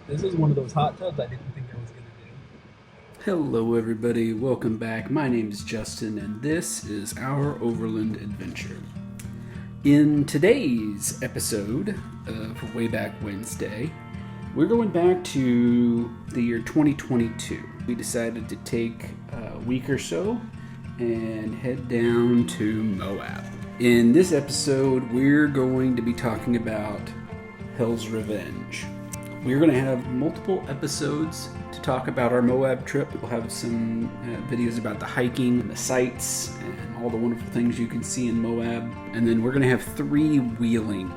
This is one of those hot tubs I didn't think I was going to do. Hello everybody, welcome back. My name is Justin and this is our Overland adventure. In today's episode of Way Back Wednesday, we're going back to the year 2022. We decided to take a week or so and head down to Moab. In this episode, we're going to be talking about Hell's Revenge. We're going to have multiple episodes to talk about our Moab trip. We'll have some videos about the hiking and the sights and all the wonderful things you can see in Moab. And then we're going to have 3 wheeling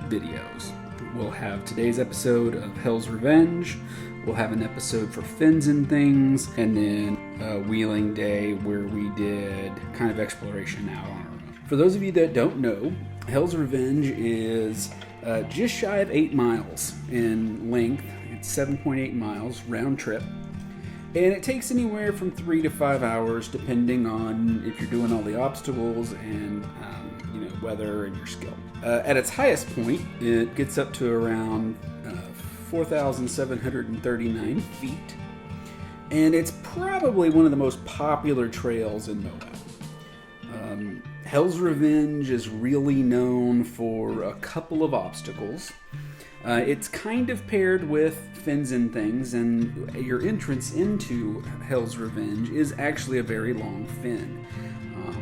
videos. We'll have today's episode of Hell's Revenge. We'll have an episode for Fins and Things. And then a wheeling day where we did kind of exploration out on our own. For those of you that don't know, Hell's Revenge is just shy of 8 miles in length. It's 7.8 miles round trip. And it takes anywhere from 3 to 5 hours depending on if you're doing all the obstacles and weather and your skill. At its highest point, it gets up to around 4,739 feet. And it's probably one of the most popular trails in Moab. Hell's Revenge is really known for a couple of obstacles. It's kind of paired with Fins and Things, and your entrance into Hell's Revenge is actually a very long fin,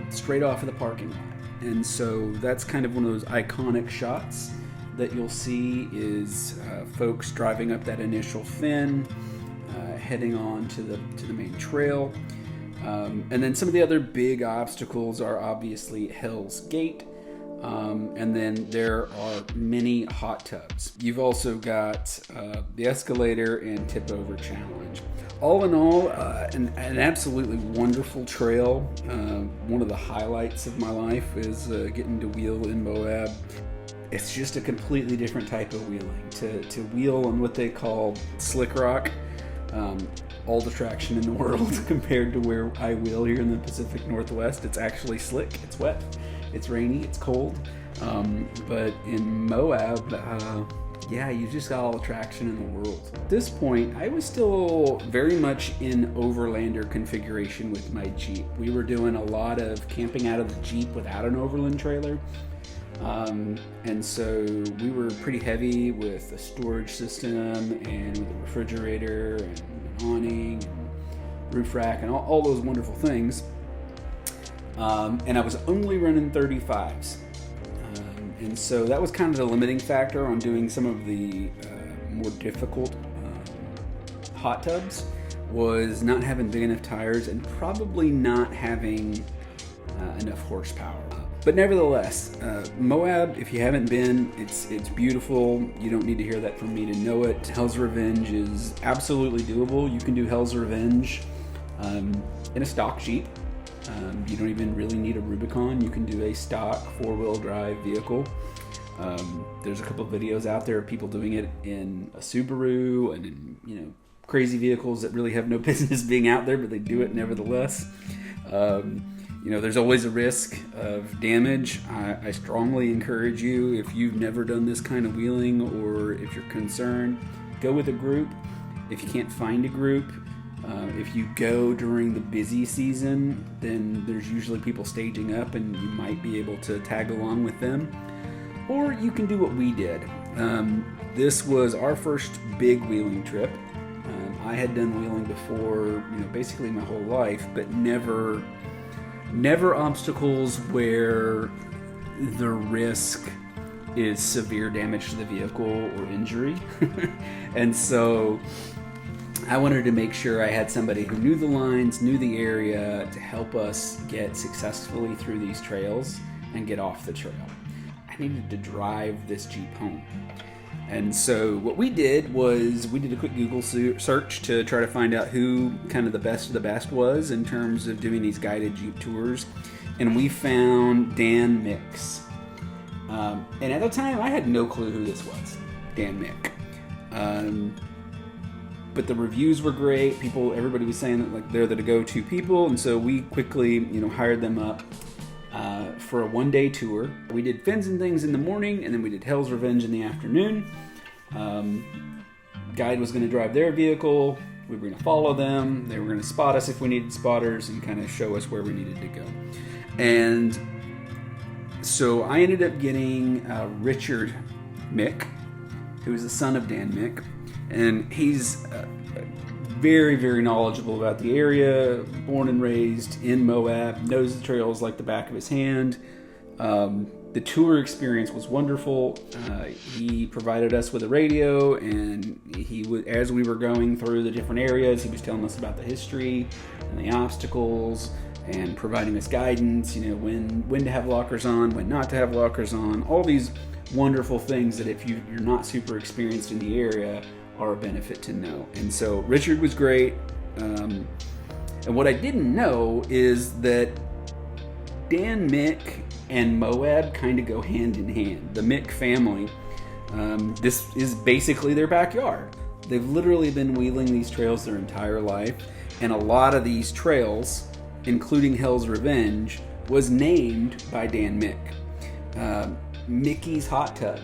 straight off of the parking lot. And so that's kind of one of those iconic shots that you'll see is folks driving up that initial fin, heading on to the main trail. And then some of the other big obstacles are obviously Hell's Gate, and then there are many hot tubs. You've also got the escalator and tip over challenge. All in all, an absolutely wonderful trail. One of the highlights of my life is getting to wheel in Moab. It's just a completely different type of wheeling. To wheel on what they call slick rock, all the traction in the world compared to where I wheel here in the Pacific Northwest. It's actually slick, it's wet, it's rainy, it's cold. But in Moab, you just got all the traction in the world. At this point, I was still very much in Overlander configuration with my Jeep. We were doing a lot of camping out of the Jeep without an Overland trailer. And so we were pretty heavy with a storage system and with a refrigerator and an awning and roof rack and all those wonderful things. And I was only running 35s. And so that was kind of the limiting factor on doing some of the more difficult hot tubs, was not having big enough tires and probably not having enough horsepower. But nevertheless, Moab, if you haven't been, it's beautiful. You don't need to hear that from me to know it. Hell's Revenge is absolutely doable. You can do Hell's Revenge in a stock Jeep. You don't even really need a Rubicon. You can do a stock 4-wheel drive vehicle. There's a couple of videos out there of people doing it in a Subaru and in crazy vehicles that really have no business being out there, but they do it nevertheless. There's always a risk of damage. I strongly encourage you, if you've never done this kind of wheeling or if you're concerned, go with a group. If you can't find a group, if you go during the busy season, then there's usually people staging up and you might be able to tag along with them. Or you can do what we did. This was our first big wheeling trip. I had done wheeling before, basically my whole life, but never obstacles where the risk is severe damage to the vehicle or injury. And so I wanted to make sure I had somebody who knew the lines, knew the area to help us get successfully through these trails and get off the trail. I needed to drive this Jeep home. And so what we did was we did a quick Google search to try to find out who kind of the best of the best was in terms of doing these guided Jeep tours. And we found Dan Mix. And at the time, I had no clue who this was, Dan Mick. But the reviews were great. Everybody was saying that they're the go-to people. And so we quickly, hired them up. for a one-day tour. We did Fins and Things in the morning, and then we did Hell's Revenge in the afternoon. Guide was going to drive their vehicle. We were going to follow them. They were going to spot us if we needed spotters and kind of show us where we needed to go. And so I ended up getting Richard Mick, who is the son of Dan Mick. And he's very, very knowledgeable about the area, born and raised in Moab, knows the trails like the back of his hand. The tour experience was wonderful. He provided us with a radio, and as we were going through the different areas, he was telling us about the history and the obstacles and providing us guidance, when to have lockers on, when not to have lockers on, all these wonderful things that if you're not super experienced in the area are a benefit to know. And so Richard was great. And what I didn't know is that Dan Mick and Moab kind of go hand in hand. The Mick family, this is basically their backyard. They've literally been wheeling these trails their entire life, and a lot of these trails, including Hell's Revenge, was named by Dan Mick. Micky's Hot Tub.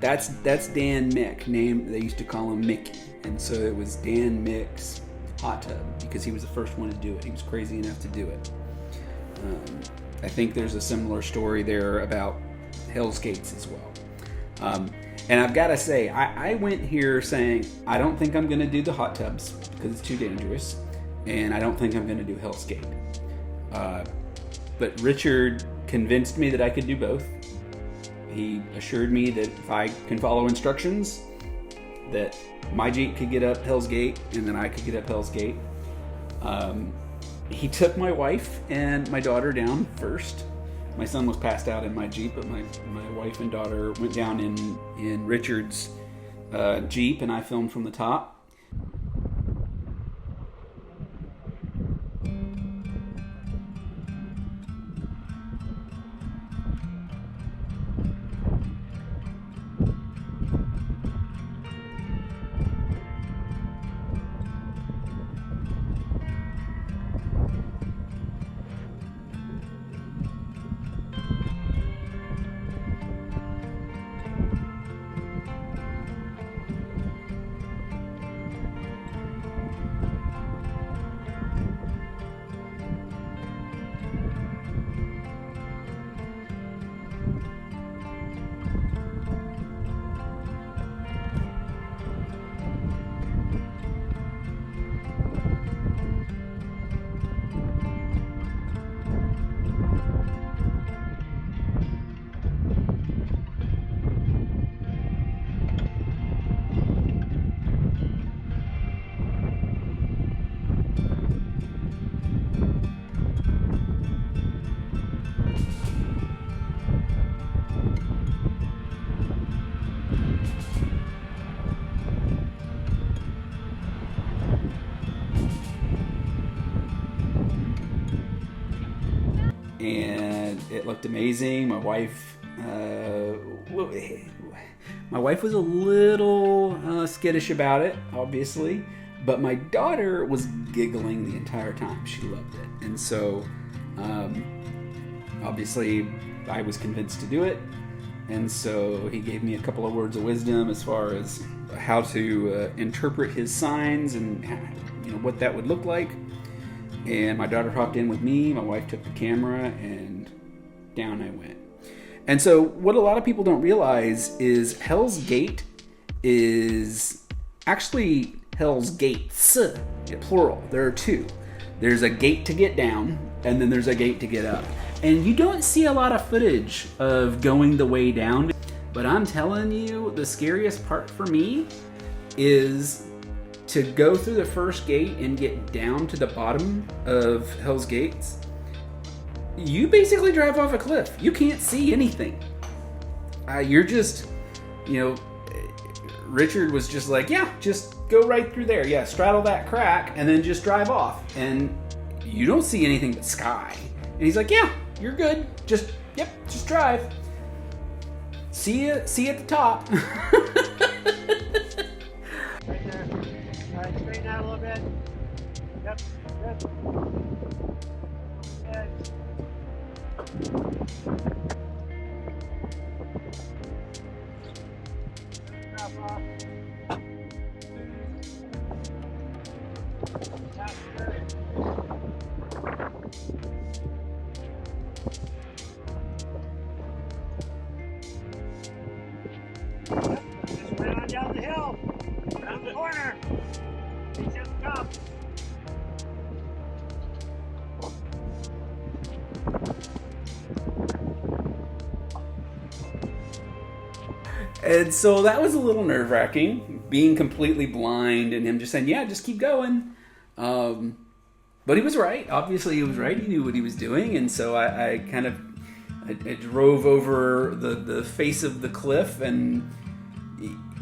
That's Dan Mick. They used to call him Micky, and so it was Dan Mick's Hot Tub because he was the first one to do it. He was crazy enough to do it. I think there's a similar story there about Hell's Gates as well. And I've got to say, I went here saying, I don't think I'm going to do the hot tubs because it's too dangerous, and I don't think I'm going to do Hell's Gate. But Richard convinced me that I could do both. He assured me that if I can follow instructions, that my Jeep could get up Hell's Gate, and then I could get up Hell's Gate. He took my wife and my daughter down first. My son was passed out in my Jeep, but my wife and daughter went down in Richard's Jeep, and I filmed from the top. And it looked amazing. My wife was a little skittish about it, obviously, but my daughter was giggling the entire time. She loved it. And so, obviously, I was convinced to do it. And so he gave me a couple of words of wisdom as far as how to interpret his signs and what that would look like. And my daughter hopped in with me. My wife took the camera, and down I went. And so what a lot of people don't realize is Hell's Gate is actually Hell's Gates, plural. There are two. There's a gate to get down, and then there's a gate to get up. And you don't see a lot of footage of going the way down. But I'm telling you, the scariest part for me is to go through the first gate and get down to the bottom of Hell's Gates. You basically drive off a cliff. You can't see anything. You're just, Richard was just like, yeah, just go right through there. Yeah, straddle that crack and then just drive off. And you don't see anything but sky. And he's like, yeah, you're good. Just drive. See you at the top. Right there. All right, straighten out a little bit. Yep, good. Good. Drop off. That's good. Yep, just went on down the hill, around the corner. He's at the top. And so that was a little nerve-wracking, being completely blind and him just saying, yeah, just keep going. But he was right. Obviously, he was right. He knew what he was doing. And so I drove over the face of the cliff. And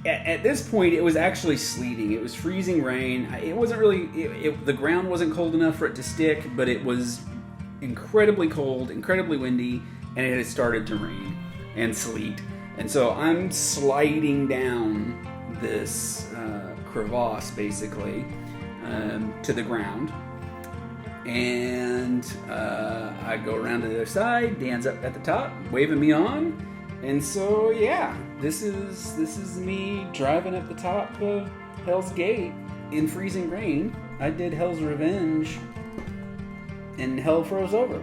at this point, it was actually sleeting. It was freezing rain. It wasn't really, the ground wasn't cold enough for it to stick, but it was incredibly cold, incredibly windy, and it had started to rain and sleet. And so I'm sliding down this crevasse, basically, to the ground. And I go around to the other side. Dan's up at the top, waving me on. And so, yeah, this is me driving up the top of Hell's Gate in freezing rain. I did Hell's Revenge, and hell froze over.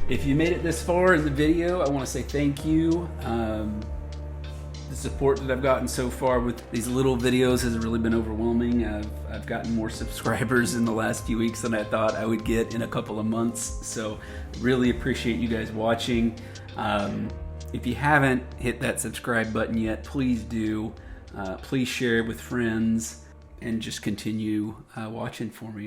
If you made it this far in the video, I want to say thank you. The support that I've gotten so far with these little videos has really been overwhelming. I've gotten more subscribers in the last few weeks than I thought I would get in a couple of months. So really appreciate you guys watching. If you haven't hit that subscribe button yet, please do. Please share it with friends and just continue watching for me.